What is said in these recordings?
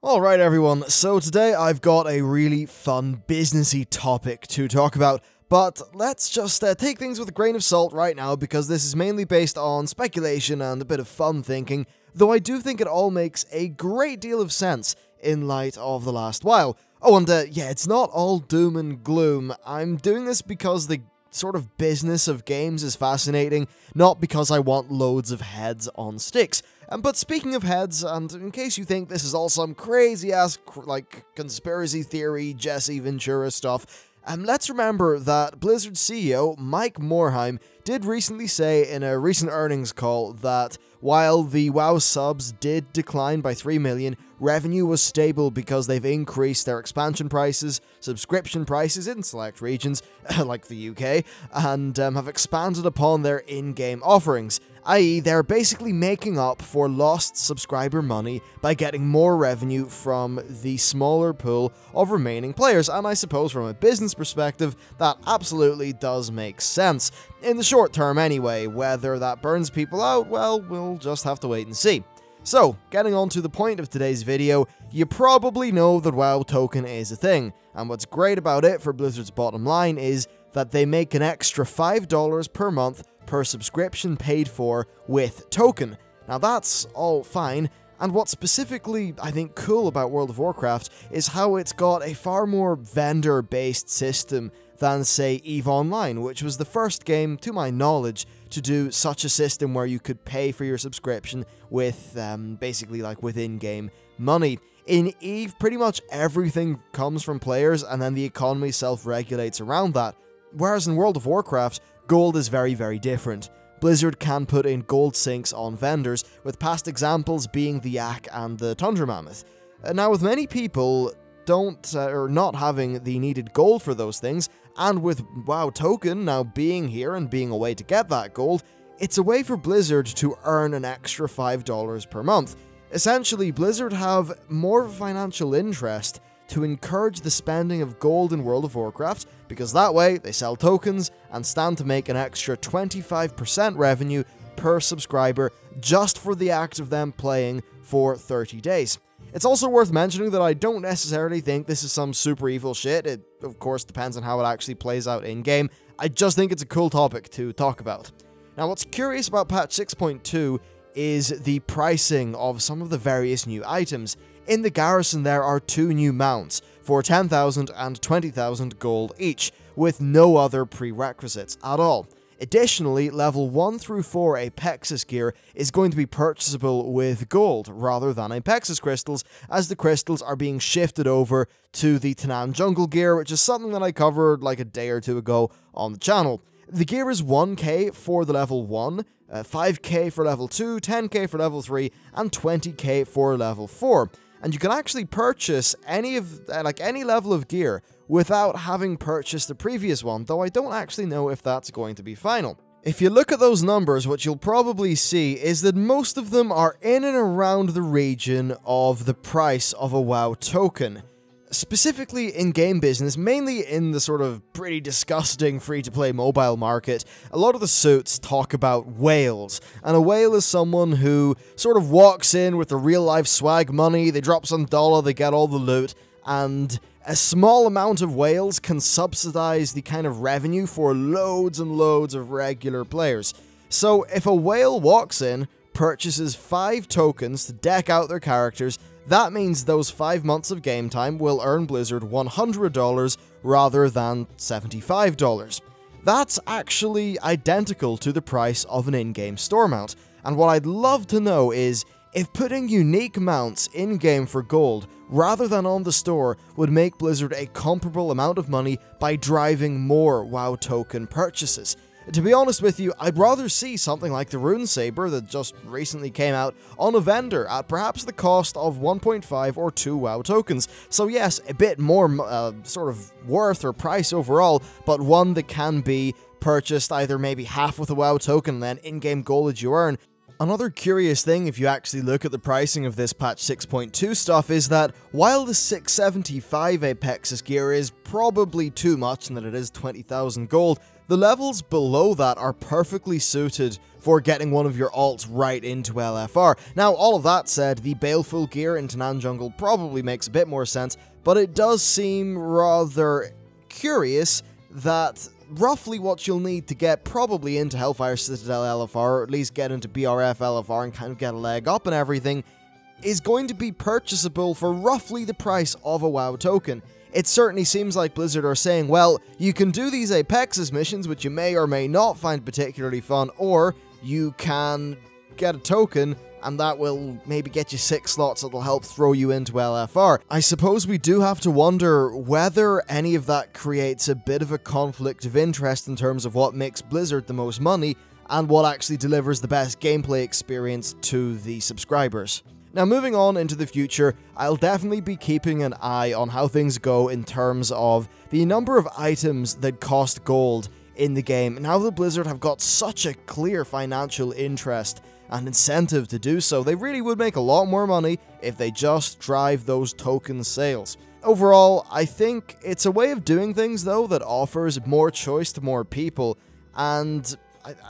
Alright everyone, so today I've got a really fun businessy topic to talk about, but let's just take things with a grain of salt right now because this is mainly based on speculation and a bit of fun thinking, though I do think it all makes a great deal of sense in light of the last while. Oh, and yeah, it's not all doom and gloom. I'm doing this because the sort of business of games is fascinating, not because I want loads of heads on sticks. But speaking of heads, and in case you think this is all some crazy-ass, conspiracy theory, Jesse Ventura stuff, let's remember that Blizzard CEO Mike Morhaime did recently say in a recent earnings call that while the WoW subs did decline by 3 million, revenue was stable because they've increased their expansion prices, subscription prices in select regions, like the UK, and have expanded upon their in-game offerings, i.e. they're basically making up for lost subscriber money by getting more revenue from the smaller pool of remaining players, and I suppose from a business perspective, that absolutely does make sense. In the short term anyway, whether that burns people out, well, we'll just have to wait and see. So, getting on to the point of today's video, you probably know that WoW token is a thing, and what's great about it for Blizzard's bottom line is that they make an extra $5 per month per subscription paid for with token. Now that's all fine, and what's specifically, I think, cool about World of Warcraft is how it's got a far more vendor-based system than, say, EVE Online, which was the first game, to my knowledge, to do such a system where you could pay for your subscription with, basically, like, with in-game money. In EVE, pretty much everything comes from players, and then the economy self-regulates around that. Whereas in World of Warcraft, gold is very, very different. Blizzard can put in gold sinks on vendors, with past examples being the Yak and the Tundra Mammoth. Now, with many people not having the needed gold for those things, and with WoW Token now being here and being a way to get that gold, it's a way for Blizzard to earn an extra $5 per month. Essentially, Blizzard have more of a financial interest to encourage the spending of gold in World of Warcraft, because that way they sell tokens and stand to make an extra 25% revenue per subscriber just for the act of them playing for 30 days. It's also worth mentioning that I don't necessarily think this is some super evil shit. It, of course, depends on how it actually plays out in-game. I just think it's a cool topic to talk about. Now, what's curious about patch 6.2 is the pricing of some of the various new items. In the garrison, there are 2 new mounts for 10,000 and 20,000 gold each, with no other prerequisites at all. Additionally, level 1 through 4 Apexis gear is going to be purchasable with gold rather than Apexis crystals, as the crystals are being shifted over to the Tanan jungle gear, which is something that I covered like a day or two ago on the channel. The gear is 1k for the level 1, 5k for level 2, 10k for level 3, and 20k for level 4. And you can actually purchase any level of gear without having purchased the previous one, though I don't actually know if that's going to be final. If you look at those numbers, what you'll probably see is that most of them are in and around the region of the price of a WoW token. Specifically in game business, mainly in the sort of pretty disgusting free-to-play mobile market, a lot of the suits talk about whales, and a whale is someone who sort of walks in with the real-life swag money, they drop some dollar, they get all the loot, and a small amount of whales can subsidize the kind of revenue for loads and loads of regular players. So if a whale walks in, purchases 5 tokens to deck out their characters, that means those 5 months of game time will earn Blizzard $100 rather than $75. That's actually identical to the price of an in-game store mount, and what I'd love to know is if putting unique mounts in-game for gold rather than on the store would make Blizzard a comparable amount of money by driving more WoW token purchases. To be honest with you, I'd rather see something like the Rune Saber that just recently came out on a vendor at perhaps the cost of 1.5 or 2 WoW tokens. So yes, a bit more sort of worth or price overall, but one that can be purchased either maybe half with a WoW token and then in-game gold that you earn. Another curious thing, if you actually look at the pricing of this patch 6.2 stuff, is that while the 675 Apexis gear is probably too much and that it is 20,000 gold, the levels below that are perfectly suited for getting one of your alts right into LFR. Now, all of that said, the Baleful gear into Nan Jungle probably makes a bit more sense, but it does seem rather curious that roughly what you'll need to get probably into Hellfire Citadel LFR, or at least get into BRF LFR and kind of get a leg up and everything, is going to be purchasable for roughly the price of a WoW token. It certainly seems like Blizzard are saying, well, you can do these Apexis missions, which you may or may not find particularly fun, or you can get a token, and that will maybe get you 6 slots that'll help throw you into LFR. I suppose we do have to wonder whether any of that creates a bit of a conflict of interest in terms of what makes Blizzard the most money, and what actually delivers the best gameplay experience to the subscribers. Now, moving on into the future, I'll definitely be keeping an eye on how things go in terms of the number of items that cost gold in the game. Now that Blizzard have got such a clear financial interest and incentive to do so, they really would make a lot more money if they just drive those token sales. Overall, I think it's a way of doing things, though, that offers more choice to more people, and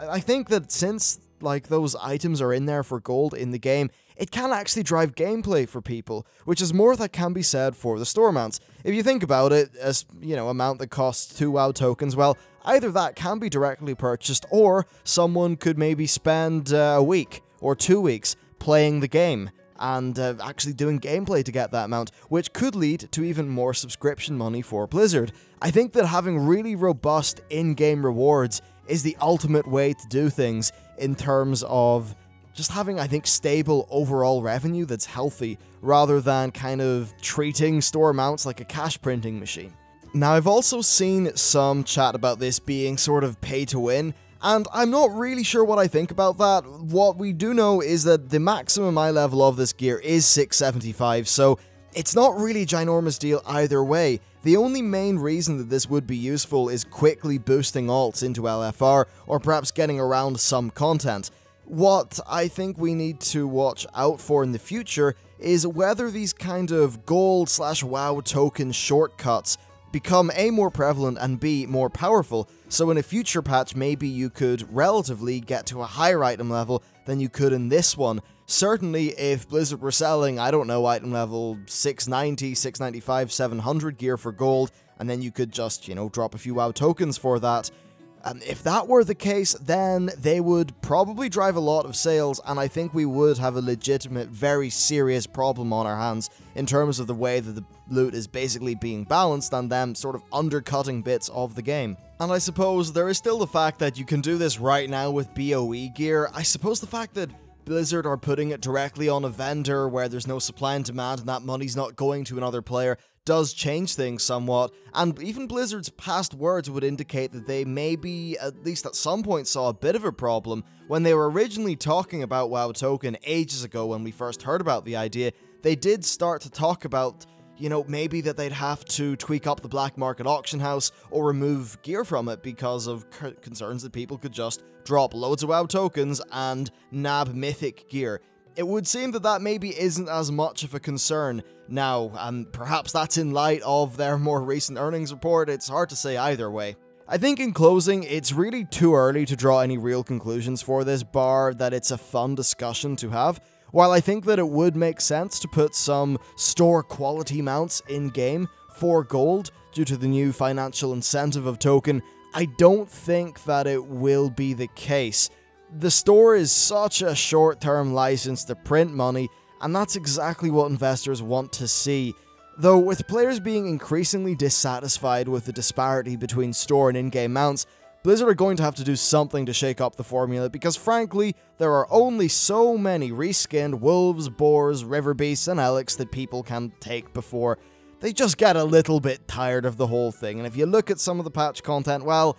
I think that since those items are in there for gold in the game, it can actually drive gameplay for people, which is more that can be said for the store mounts. If you think about it, as, a mount that costs 2 WoW tokens, well, either that can be directly purchased, or someone could maybe spend a week or 2 weeks playing the game and actually doing gameplay to get that mount, which could lead to even more subscription money for Blizzard. I think that having really robust in-game rewards is the ultimate way to do things in terms of just having, I think, stable overall revenue that's healthy, rather than kind of treating store mounts like a cash printing machine. Now, I've also seen some chat about this being sort of pay to win, and I'm not really sure what I think about that. What we do know is that the maximum eye level of this gear is 675, so it's not really a ginormous deal either way. The only main reason that this would be useful is quickly boosting alts into LFR, or perhaps getting around some content. What I think we need to watch out for in the future is whether these kind of gold/WoW token shortcuts become A, more prevalent, and B, more powerful, so in a future patch maybe you could relatively get to a higher item level than you could in this one. Certainly if Blizzard were selling, I don't know, item level 690, 695, 700 gear for gold, and then you could just, drop a few WoW tokens for that. If that were the case, then they would probably drive a lot of sales, and I think we would have a legitimate, very serious problem on our hands in terms of the way that the loot is basically being balanced and them sort of undercutting bits of the game. And I suppose there is still the fact that you can do this right now with BOE gear. I suppose the fact that Blizzard are putting it directly on a vendor where there's no supply and demand and that money's not going to another player does change things somewhat, and even Blizzard's past words would indicate that they maybe, at least at some point, saw a bit of a problem. When they were originally talking about WoW Token ages ago when we first heard about the idea, they did start to talk about, maybe that they'd have to tweak up the black market auction house or remove gear from it because of concerns that people could just drop loads of WoW tokens and nab mythic gear. It would seem that that maybe isn't as much of a concern now, and perhaps that's in light of their more recent earnings report. It's hard to say either way. I think in closing, it's really too early to draw any real conclusions for this, bar that it's a fun discussion to have. While I think that it would make sense to put some store quality mounts in-game for gold due to the new financial incentive of token, I don't think that it will be the case. The store is such a short-term license to print money, and that's exactly what investors want to see. Though with players being increasingly dissatisfied with the disparity between store and in-game mounts, Blizzard are going to have to do something to shake up the formula, because frankly, there are only so many reskinned wolves, boars, river beasts, and eliks that people can take before they just get a little bit tired of the whole thing. And if you look at some of the patch content, well,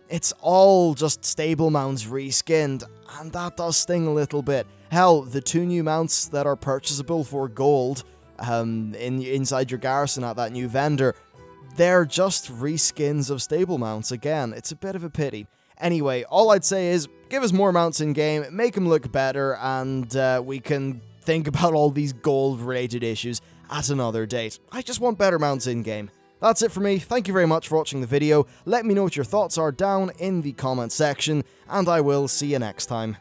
it's all just stable mounts reskinned, and that does sting a little bit. Hell, the 2 new mounts that are purchasable for gold inside your garrison at that new vendor, they're just reskins of stable mounts again. It's a bit of a pity. Anyway, all I'd say is, give us more mounts in-game, make them look better, and we can think about all these gold-related issues at another date. I just want better mounts in-game. That's it for me. Thank you very much for watching the video. Let me know what your thoughts are down in the comment section, and I will see you next time.